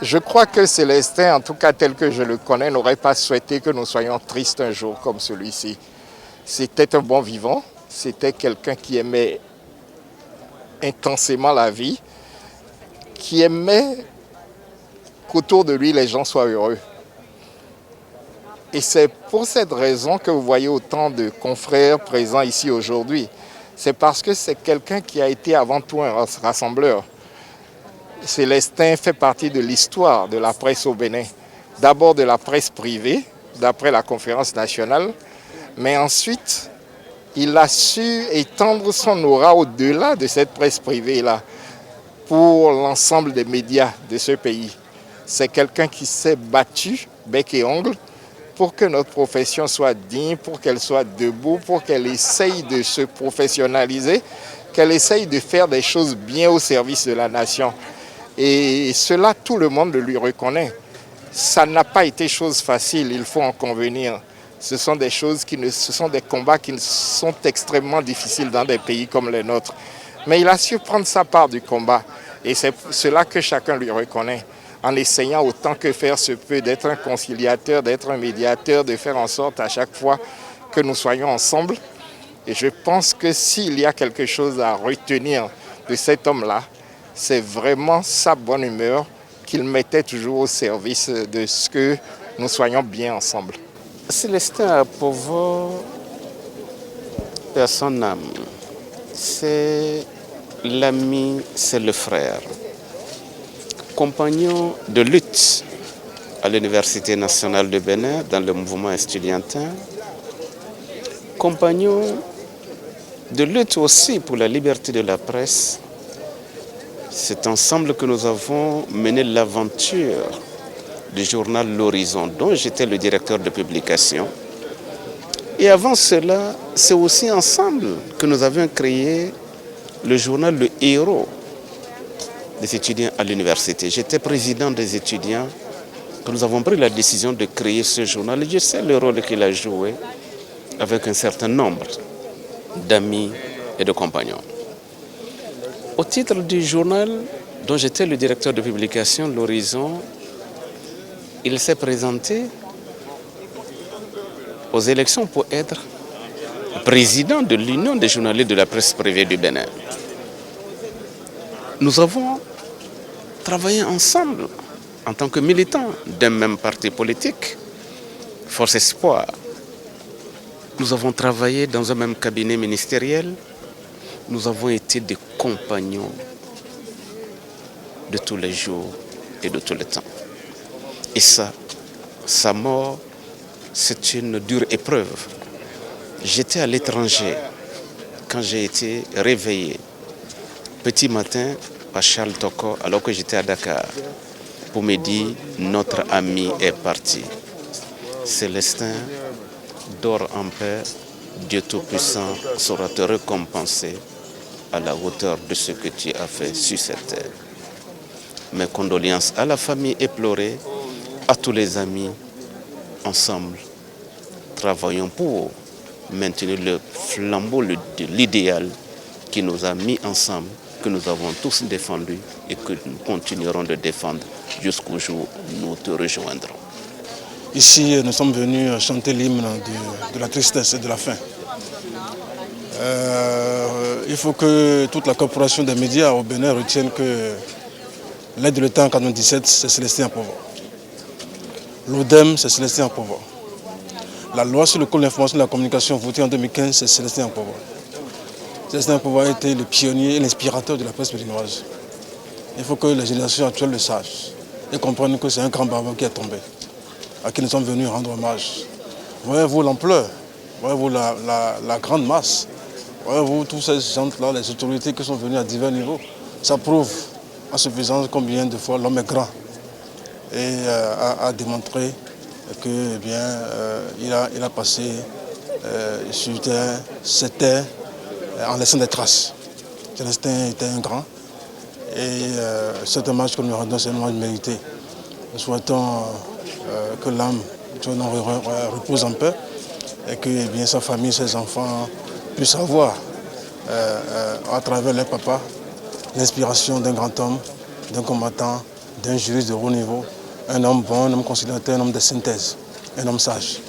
Je crois que Célestin, en tout cas tel que je le connais, n'aurait pas souhaité que nous soyons tristes un jour comme celui-ci. C'était un bon vivant, c'était quelqu'un qui aimait intensément la vie, qui aimait qu'autour de lui les gens soient heureux. Et c'est pour cette raison que vous voyez autant de confrères présents ici aujourd'hui. C'est parce que c'est quelqu'un qui a été avant tout un rassembleur. Célestin fait partie de l'histoire de la presse au Bénin. D'abord de la presse privée, d'après la conférence nationale, mais ensuite, il a su étendre son aura au-delà de cette presse privée-là pour l'ensemble des médias de ce pays. C'est quelqu'un qui s'est battu, bec et ongle, pour que notre profession soit digne, pour qu'elle soit debout, pour qu'elle essaye de se professionnaliser, qu'elle essaye de faire des choses bien au service de la nation. Et cela, tout le monde le lui reconnaît. Ça n'a pas été chose facile, il faut en convenir. Ce sont des combats qui sont extrêmement difficiles dans des pays comme les nôtres. Mais il a su prendre sa part du combat. Et c'est cela que chacun lui reconnaît, en essayant autant que faire se peut d'être un conciliateur, d'être un médiateur, de faire en sorte à chaque fois que nous soyons ensemble. Et je pense que s'il y a quelque chose à retenir de cet homme-là, c'est vraiment sa bonne humeur qu'il mettait toujours au service de ce que nous soyons bien ensemble. Célestin Apovo, père son âme, c'est l'ami, c'est le frère. Compagnon de lutte à l'Université nationale de Bénin dans le mouvement estudiantin. Compagnon de lutte aussi pour la liberté de la presse. C'est ensemble que nous avons mené l'aventure du journal L'Horizon, dont j'étais le directeur de publication. Et avant cela, c'est aussi ensemble que nous avions créé le journal Le Héros des étudiants à l'université. J'étais président des étudiants quand nous avons pris la décision de créer ce journal. Et je sais le rôle qu'il a joué avec un certain nombre d'amis et de compagnons. Au titre du journal dont j'étais le directeur de publication, L'Horizon, il s'est présenté aux élections pour être président de l'Union des journalistes de la presse privée du Bénin. Nous avons travaillé ensemble en tant que militants d'un même parti politique, Force Espoir. Nous avons travaillé dans un même cabinet ministériel. Nous avons été des compagnons de tous les jours et de tout le temps. Et ça, sa mort, c'est une dure épreuve. J'étais à l'étranger quand j'ai été réveillé, petit matin, à Charles Toko, alors que j'étais à Dakar, pour me dire notre ami est parti. Célestin, dors en paix, Dieu Tout-Puissant saura te récompenser à la hauteur de ce que tu as fait sur cette terre. Mes condoléances à la famille éplorée, à tous les amis, ensemble, travaillons pour maintenir le flambeau de l'idéal qui nous a mis ensemble, que nous avons tous défendu et que nous continuerons de défendre jusqu'au jour où nous te rejoindrons. Ici, nous sommes venus chanter l'hymne de la tristesse et de la faim. Il faut que toute la corporation des médias au Bénin retienne que l'aide de l'État en 1997, c'est Célestin Apovo. L'ODEM, c'est Célestin Apovo. La loi sur le code de l'information et de la communication votée en 2015, c'est Célestin Apovo. Célestin Apovo a été le pionnier et l'inspirateur de la presse béninoise. Il faut que les générations actuelles le sachent et comprennent que c'est un grand barbare qui est tombé, à qui nous sommes venus rendre hommage. Voyez-vous l'ampleur, voyez-vous la grande masse, voyez-vous tous ces gens-là, les autorités qui sont venues à divers niveaux. Ça prouve en suffisance combien de fois l'homme est grand et a démontré que, il a passé sur terre, cette terre, en laissant des traces. Célestin était un grand et cet hommage que nous rendons, c'est un hommage mérité. Nous souhaitons que l'âme repose en paix et que sa famille, ses enfants puissent avoir à travers leur papa l'inspiration d'un grand homme, d'un combattant, d'un juriste de haut niveau, un homme bon, un homme conciliateur, un homme de synthèse, un homme sage.